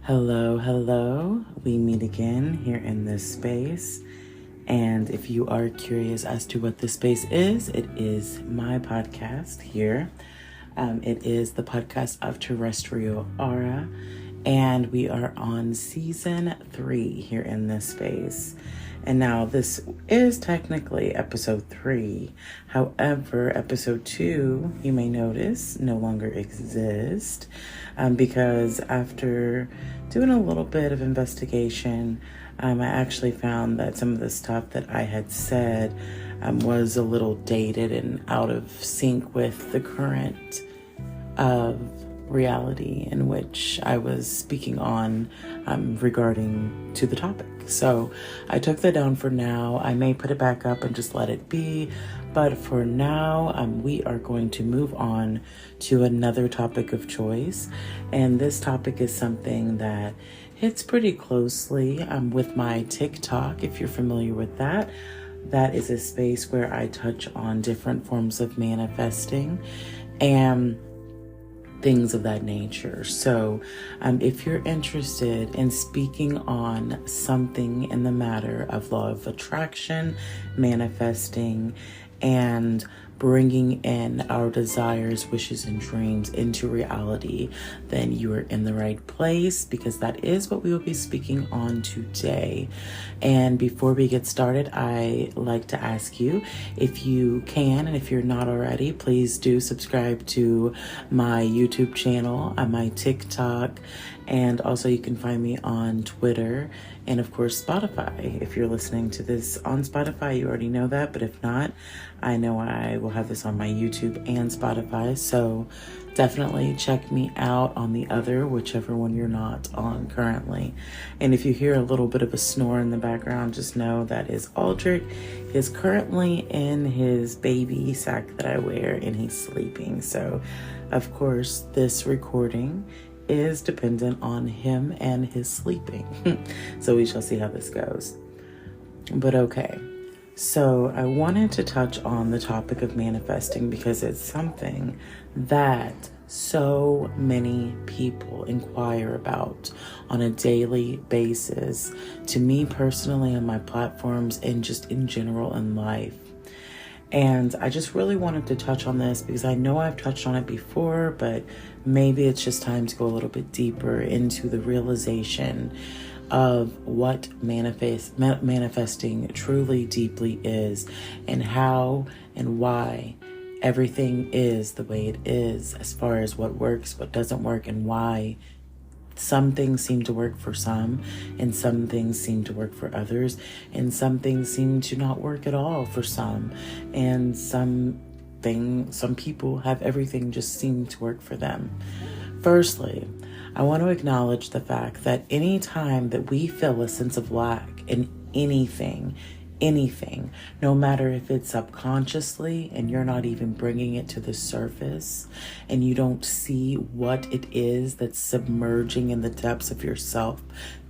Hello, hello. We meet again here in this space. And if you are curious as to what this space is, it is my podcast here. It is the podcast of Terrestrial Aura. And we are on season 3 here in this space. And now this is technically episode 3. However, episode 2, you may notice, no longer exists because after doing a little bit of investigation, I actually found that some of the stuff that I had said was a little dated and out of sync with the current reality in which I was speaking on regarding to the topic. So I took that down for now. I may put it back up and just let it be. But for now, we are going to move on to another topic of choice. And this topic is something that hits pretty closely with my TikTok, if you're familiar with that. That is a space where I touch on different forms of manifesting and things of that nature. So if you're interested in speaking on something in the matter of law of attraction, manifesting, and bringing in our desires, wishes, and dreams into reality, then you are in the right place, because that is what we will be speaking on today. And before we get started, I like to ask you, if you can, and if you're not already, please do subscribe to my YouTube channel, my TikTok, and also you can find me on Twitter and of course Spotify. If you're listening to this on Spotify, you already know that, but if not, I know I will have this on my YouTube and Spotify, so definitely check me out on the other, whichever one you're not on currently. And if you hear a little bit of a snore in the background, just know that is Aldrich. He is currently in his baby sack that I wear and he's sleeping. So of course this recording is dependent on him and his sleeping. So we shall see how this goes. But okay, so I wanted to touch on the topic of manifesting because it's something that so many people inquire about on a daily basis, to me personally on my platforms and just in general in life. And I just really wanted to touch on this because I know I've touched on it before, but maybe it's just time to go a little bit deeper into the realization of what manifesting truly deeply is, and how and why everything is the way it is, as far as what works, what doesn't work, and why some things seem to work for some, and some things seem to work for others, and some things seem to not work at all for some, and some people have everything just seem to work for them. Firstly, I want to acknowledge the fact that any time that we feel a sense of lack in anything, no matter if it's subconsciously and you're not even bringing it to the surface, and you don't see what it is that's submerging in the depths of yourself,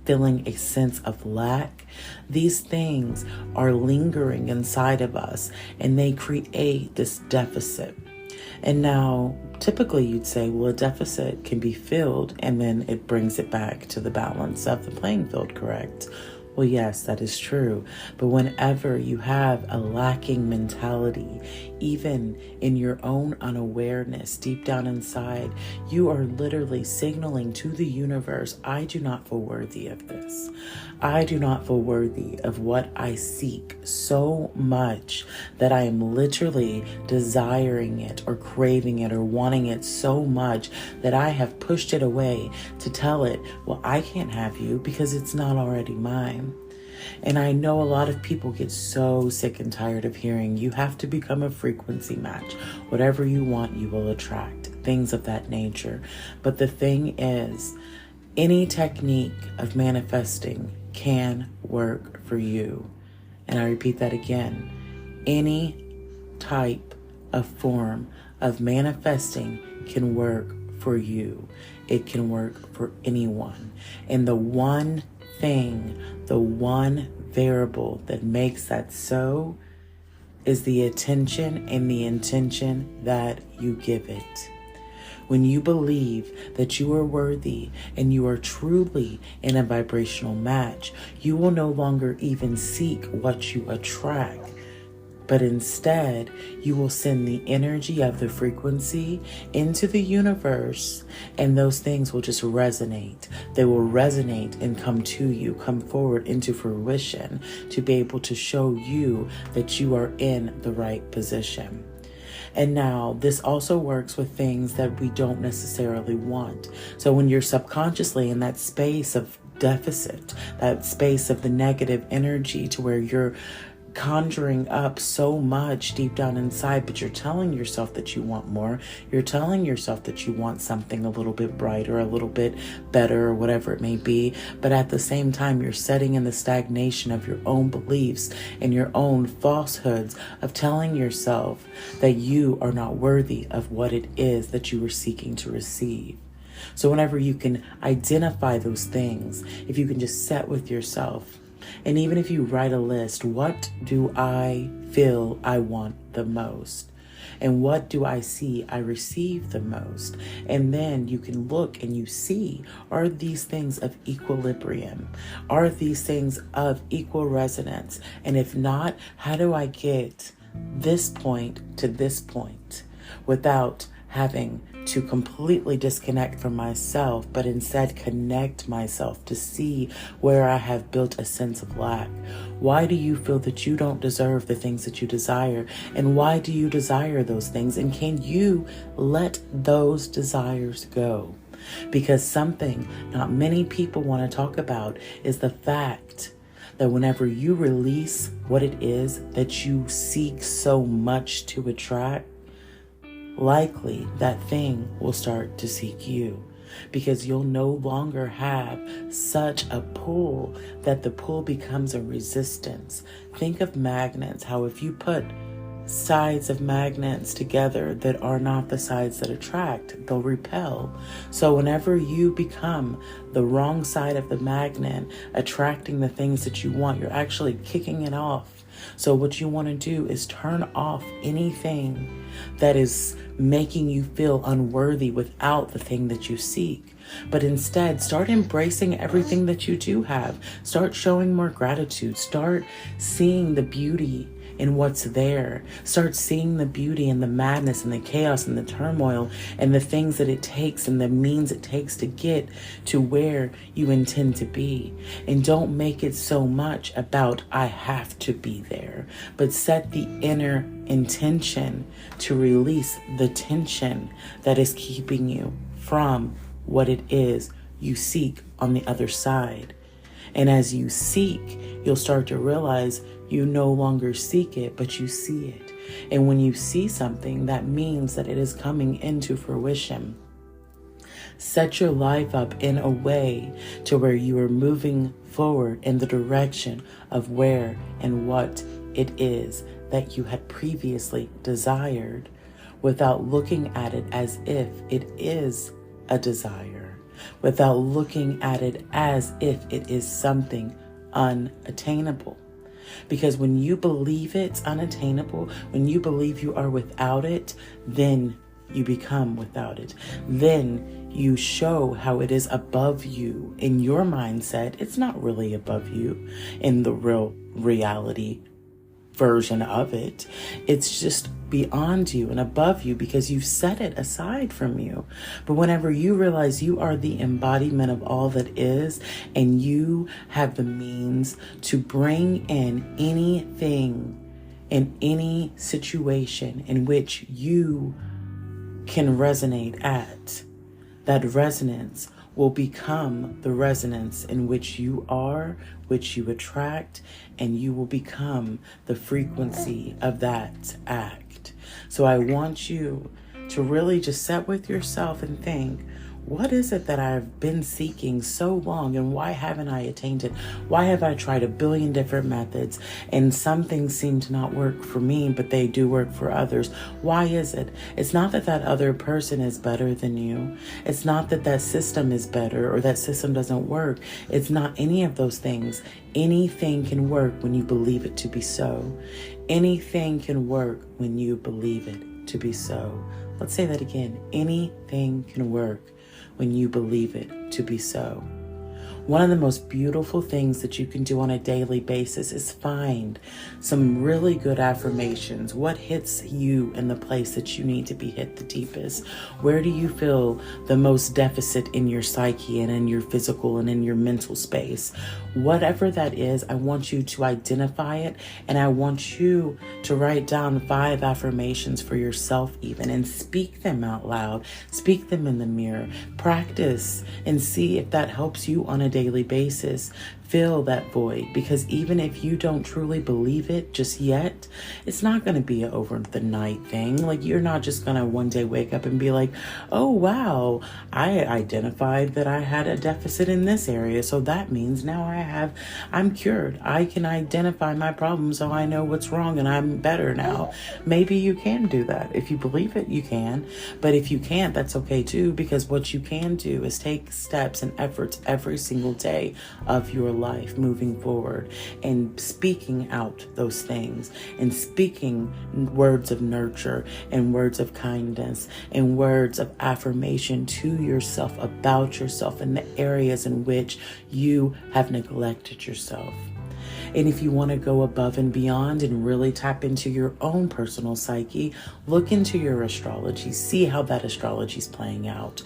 feeling a sense of lack, these things are lingering inside of us and they create this deficit. And now, typically you'd say, well, a deficit can be filled and then it brings it back to the balance of the playing field, correct? Well, yes, that is true. But whenever you have a lacking mentality, even in your own unawareness, deep down inside, you are literally signaling to the universe, I do not feel worthy of this. I do not feel worthy of what I seek so much that I am literally desiring it or craving it or wanting it so much that I have pushed it away to tell it, well, I can't have you because it's not already mine. And I know a lot of people get so sick and tired of hearing you have to become a frequency match. Whatever you want, you will attract. Things of that nature. But the thing is, any technique of manifesting can work for you. And I repeat that again. Any type of form of manifesting can work for you. It can work for anyone. And the one variable that makes that so is the attention and the intention that you give it. When you believe that you are worthy and you are truly in a vibrational match, you will no longer even seek what you attract, but instead you will send the energy of the frequency into the universe, and those things will just resonate. They will resonate and come to you, come forward into fruition to be able to show you that you are in the right position. And now this also works with things that we don't necessarily want. So when you're subconsciously in that space of deficit, that space of the negative energy to where you're conjuring up so much deep down inside, but you're telling yourself that you want more. You're telling yourself that you want something a little bit brighter, a little bit better, or whatever it may be. But at the same time, you're setting in the stagnation of your own beliefs and your own falsehoods of telling yourself that you are not worthy of what it is that you were seeking to receive. So whenever you can identify those things, if you can just sit with yourself, and even if you write a list, what do I feel I want the most? And what do I see I receive the most? And then you can look and you see, are these things of equilibrium? Are these things of equal resonance? And if not, how do I get this point to this point without having to completely disconnect from myself, but instead connect myself to see where I have built a sense of lack? Why do you feel that you don't deserve the things that you desire? And why do you desire those things? And can you let those desires go? Because something not many people want to talk about is the fact that whenever you release what it is that you seek so much to attract, likely that thing will start to seek you, because you'll no longer have such a pull that the pull becomes a resistance. Think of magnets, how if you put sides of magnets together that are not the sides that attract, they'll repel. So whenever you become the wrong side of the magnet, attracting the things that you want, you're actually kicking it off. So what you want to do is turn off anything that is making you feel unworthy without the thing that you seek. But instead, start embracing everything that you do have. Start showing more gratitude. Start seeing the beauty in what's there. Start seeing the beauty and the madness and the chaos and the turmoil and the things that it takes and the means it takes to get to where you intend to be. And don't make it so much about I have to be there, but set the inner intention to release the tension that is keeping you from what it is you seek on the other side. And as you seek, you'll start to realize you no longer seek it, but you see it. And when you see something, that means that it is coming into fruition. Set your life up in a way to where you are moving forward in the direction of where and what it is that you had previously desired, without looking at it as if it is a desire, without looking at it as if it is something unattainable. Because when you believe it's unattainable, when you believe you are without it, then you become without it. Then you show how it is above you. In your mindset, it's not really above you in the real reality version of it. It's just beyond you and above you because you've set it aside from you. But whenever you realize you are the embodiment of all that is, and you have the means to bring in anything in any situation in which you can resonate at, that resonance will become the resonance in which you are, which you attract, and you will become the frequency of that act. So I want you to really just sit with yourself and think, what is it that I've been seeking so long, and why haven't I attained it? Why have I tried a billion different methods and some things seem to not work for me, but they do work for others? Why is it? It's not that that other person is better than you. It's not that that system is better or that system doesn't work. It's not any of those things. Anything can work when you believe it to be so. Anything can work when you believe it to be so. Let's say that again. Anything can work when you believe it to be so. One of the most beautiful things that you can do on a daily basis is find some really good affirmations. What hits you in the place that you need to be hit the deepest? Where do you feel the most deficit in your psyche and in your physical and in your mental space? Whatever that is, I want you to identify it, and I want you to write down 5 affirmations for yourself even, and speak them out loud. Speak them in the mirror. Practice and see if that helps you on a daily basis. Fill that void, because even if you don't truly believe it just yet, it's not going to be an over the night thing. Like, you're not just going to one day wake up and be like, oh wow, I identified that I had a deficit in this area, so that means now I'm cured. I can identify my problem, so I know what's wrong and I'm better now. Maybe you can do that. If you believe it, you can. But if you can't, that's okay too, because what you can do is take steps and efforts every single day of your life moving forward, and speaking out those things, and speaking words of nurture and words of kindness and words of affirmation to yourself about yourself in the areas in which you have neglected yourself. And if you want to go above and beyond and really tap into your own personal psyche, look into your astrology, see how that astrology is playing out.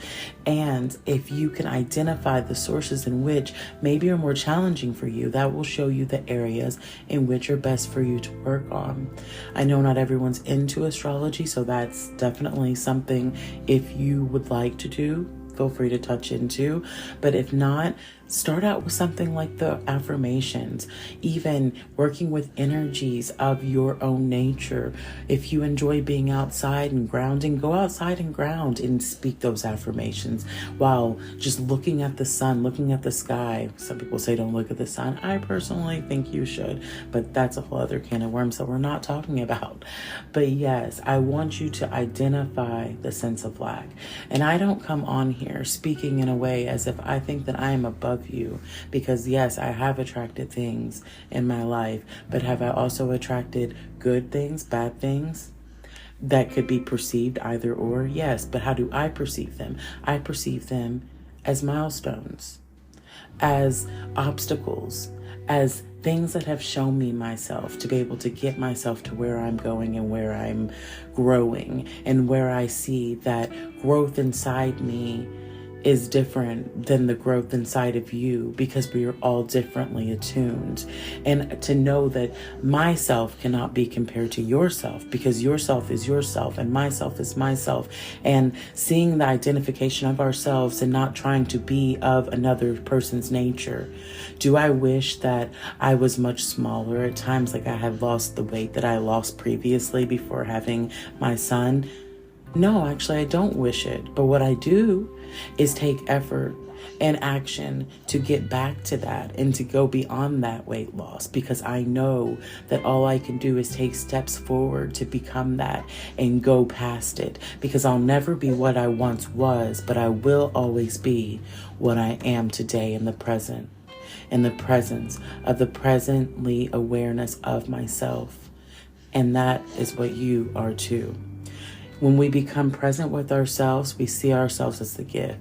And if you can identify the sources in which maybe are more challenging for you, that will show you the areas in which are best for you to work on. I know not everyone's into astrology, so that's definitely something, if you would like to do, feel free to touch into. But if not, start out with something like the affirmations, even working with energies of your own nature. If you enjoy being outside and grounding, go outside and ground and speak those affirmations while just looking at the sun, looking at the sky. Some people say don't look at the sun. I personally think you should, but that's a whole other can of worms that we're not talking about. But yes, I want you to identify the sense of lack. And I don't come on here speaking in a way as if I think that I am above you, because yes, I have attracted things in my life, but have I also attracted good things, bad things that could be perceived either or? Yes, but how do I perceive them? I perceive them as milestones, as obstacles, as things that have shown me myself to be able to get myself to where I'm going and where I'm growing, and where I see that growth inside me is different than the growth inside of you, because we are all differently attuned. And to know that myself cannot be compared to yourself, because yourself is yourself and myself is myself. And seeing the identification of ourselves and not trying to be of another person's nature. Do I wish that I was much smaller at times, like I had lost the weight that I lost previously before having my son? No, actually, I don't wish it. But what I do is take effort and action to get back to that and to go beyond that weight loss, because I know that all I can do is take steps forward to become that and go past it, because I'll never be what I once was, but I will always be what I am today in the present, in the presence of the presently awareness of myself. And that is what you are too. When we become present with ourselves, we see ourselves as the gift.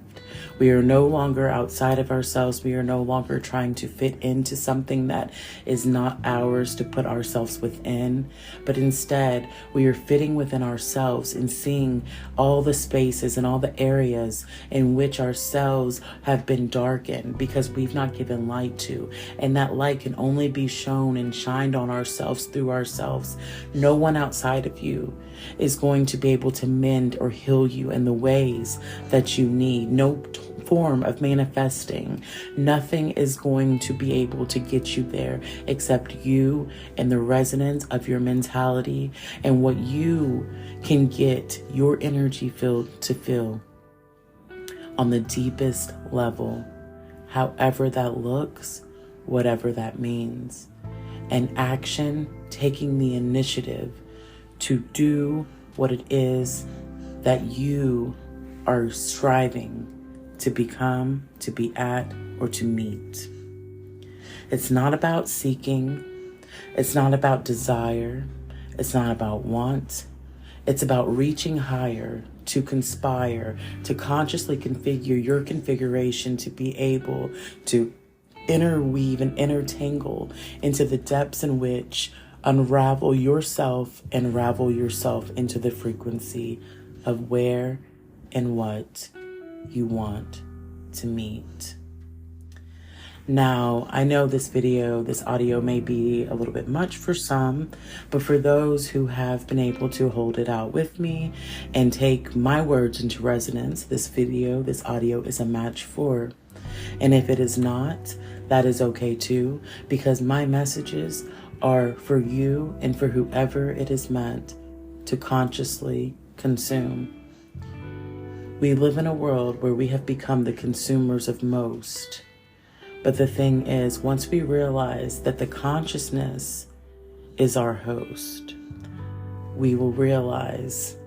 We are no longer outside of ourselves. We are no longer trying to fit into something that is not ours to put ourselves within, but instead we are fitting within ourselves and seeing all the spaces and all the areas in which ourselves have been darkened because we've not given light to. And that light can only be shown and shined on ourselves through ourselves. No one outside of you is going to be able to mend or heal you in the ways that you need. No form of manifesting. Nothing is going to be able to get you there except you and the resonance of your mentality and what you can get your energy field to feel on the deepest level, however that looks, whatever that means. And action, taking the initiative to do what it is that you are striving to become, to be at, or to meet. It's not about seeking. It's not about desire. It's not about want. It's about reaching higher, to conspire, to consciously configure your configuration to be able to interweave and intertangle into the depths in which unravel yourself and ravel yourself into the frequency of where and what you want to meet. Now, I know this audio may be a little bit much for some, but for those who have been able to hold it out with me and take my words into resonance, this audio is a match for. And if it is not, that is okay too, because my messages are for you and for whoever it is meant to consciously consume. We live in a world where we have become the consumers of most. But the thing is, once we realize that the consciousness is our host, we will realize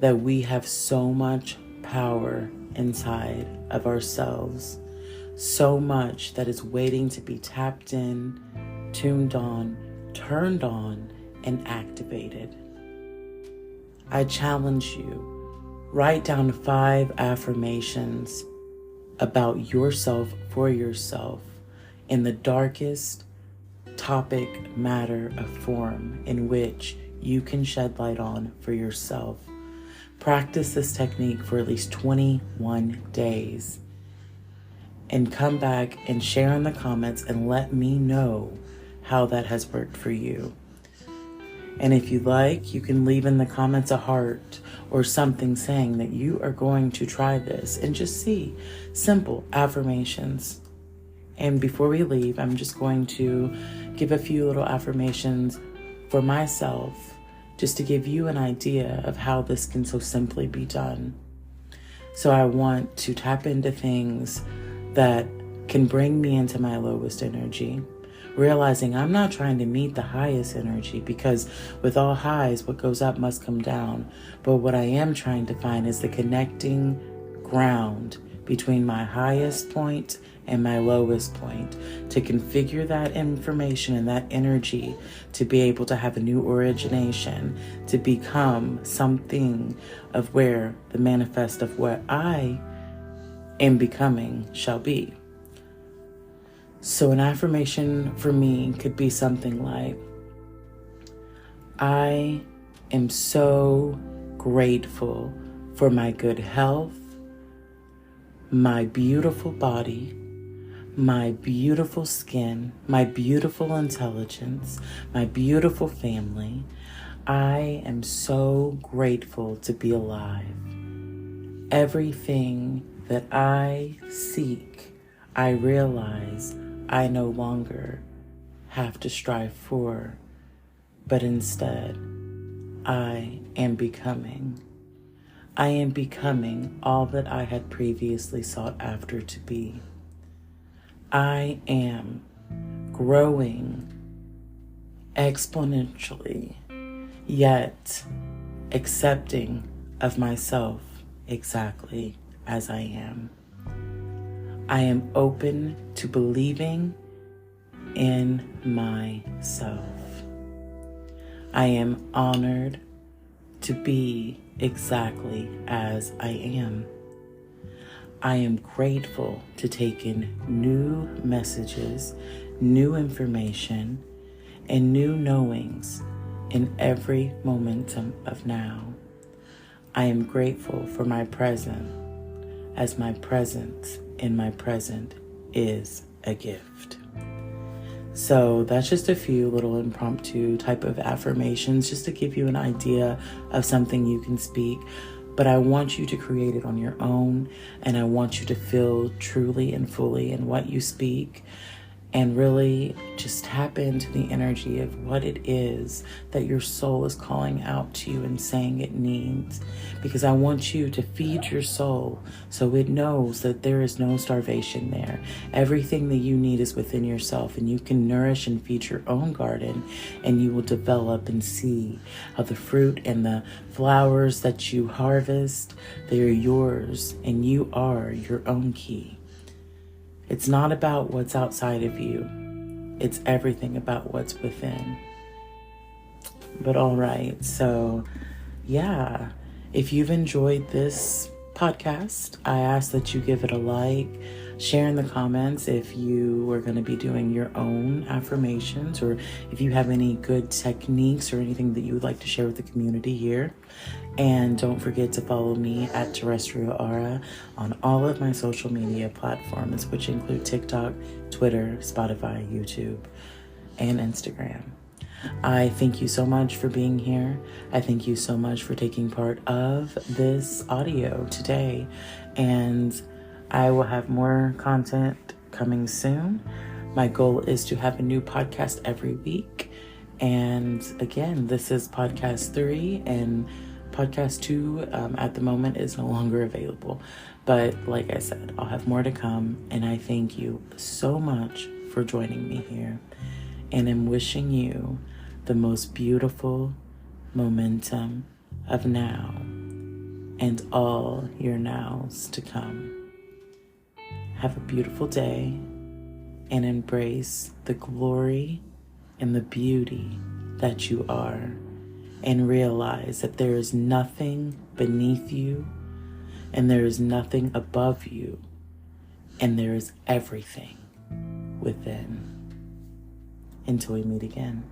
that we have so much power inside of ourselves, so much that is waiting to be tapped in, tuned on, turned on, and activated. I challenge you, write down 5 affirmations about yourself for yourself in the darkest topic, matter of form in which you can shed light on for yourself. Practice this technique for at least 21 days and come back and share in the comments and let me know how that has worked for you. And if you like, you can leave in the comments a heart or something saying that you are going to try this and just see simple affirmations. And before we leave, I'm just going to give a few little affirmations for myself, just to give you an idea of how this can so simply be done. So I want to tap into things that can bring me into my lowest energy, realizing I'm not trying to meet the highest energy, because with all highs, what goes up must come down. But what I am trying to find is the connecting ground between my highest point and my lowest point, to configure that information and that energy to be able to have a new origination, to become something of where the manifest of what I am becoming shall be. So an affirmation for me could be something like, I am so grateful for my good health, my beautiful body, my beautiful skin, my beautiful intelligence, my beautiful family. I am so grateful to be alive. Everything that I seek, I realize I no longer have to strive for, but instead, I am becoming. I am becoming all that I had previously sought after to be. I am growing exponentially, yet accepting of myself exactly as I am. I am open to believing in myself. I am honored to be exactly as I am. I am grateful to take in new messages, new information, and new knowings in every momentum of now. I am grateful for my present, as my presence in my present is a gift. So that's just a few little impromptu type of affirmations, just to give you an idea of something you can speak. But I want you to create it on your own, and I want you to feel truly and fully in what you speak, and really just tap into the energy of what it is that your soul is calling out to you and saying it needs. Because I want you to feed your soul so it knows that there is no starvation there. Everything that you need is within yourself, and you can nourish and feed your own garden, and you will develop and see how the fruit and the flowers that you harvest, they are yours, and you are your own key. It's not about what's outside of you. It's everything about what's within. But all right, so yeah, if you've enjoyed this podcast, I ask that you give it a like, share in the comments if you are going to be doing your own affirmations, or if you have any good techniques or anything that you would like to share with the community here. And don't forget to follow me at Terrestrial Aura on all of my social media platforms, which include TikTok, Twitter, Spotify, YouTube, and Instagram. I thank you so much for being here. I thank you so much for taking part of this audio today. And I will have more content coming soon. My goal is to have a new podcast every week. And again, this is podcast 3, and podcast 2 at the moment is no longer available. But like I said, I'll have more to come. And I thank you so much for joining me here. And I'm wishing you the most beautiful momentum of now and all your nows to come. Have a beautiful day and embrace the glory and the beauty that you are, and realize that there is nothing beneath you and there is nothing above you, and there is everything within. Until we meet again.